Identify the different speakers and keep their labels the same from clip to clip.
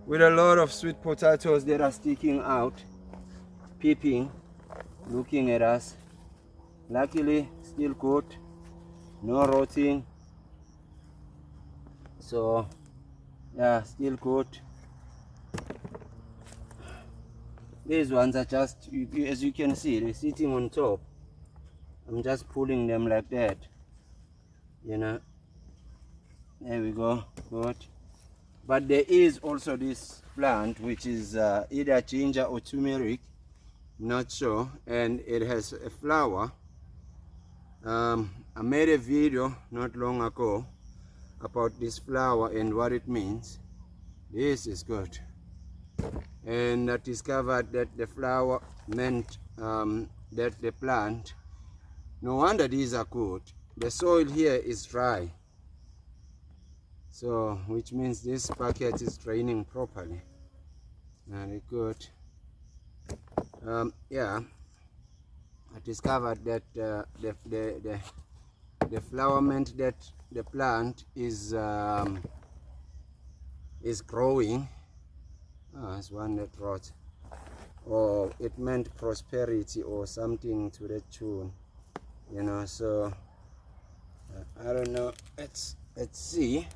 Speaker 1: with a lot of sweet potatoes that are sticking out, peeping, looking at us. Luckily, still good, no rotting. So, yeah, still good. These ones are just, as you can see, they're sitting on top. I'm just pulling them like that. You know, there we go, good. But there is also this plant which is either ginger or turmeric, not sure, and it has a flower. I made a video not long ago about this flower and what it means. This is good, and I discovered that the flower meant that the plant, no wonder these are good. The soil here is dry, so which means this bucket is draining properly. Very good. Yeah, I discovered that the flower meant that the plant is growing. It's one that rot, or it meant prosperity or something to that tune, you know. So I don't know. Let's see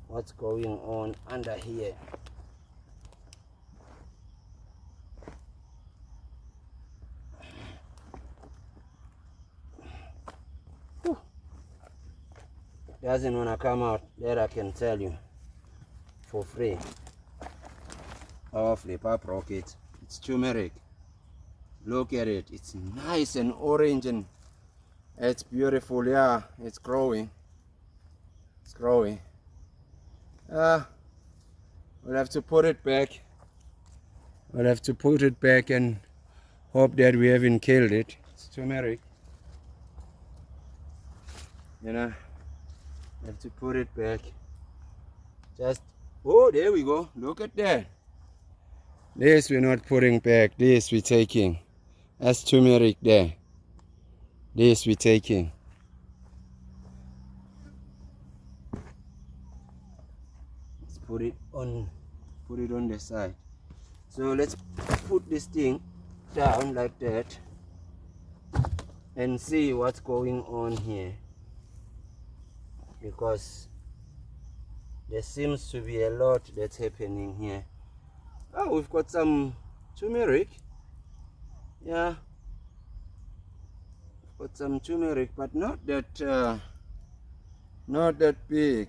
Speaker 1: what's going on under here. Doesn't want to come out, that I can tell you for free. Oh, flip up rocket. It's turmeric. Look at it. It's nice and orange and it's beautiful. Yeah, it's growing. It's growing. We'll have to put it back. We'll have to put it back and hope that we haven't killed it. It's turmeric. You know, have to put it back. Just, oh, there we go. Look at that. This we're not putting back. This we're taking. That's turmeric there. This we're taking. Let's put it on the side. So let's put this thing down like that and see what's going on here, because there seems to be a lot that's happening here. Oh, we've got some turmeric. Yeah, we've got some turmeric, but not that big.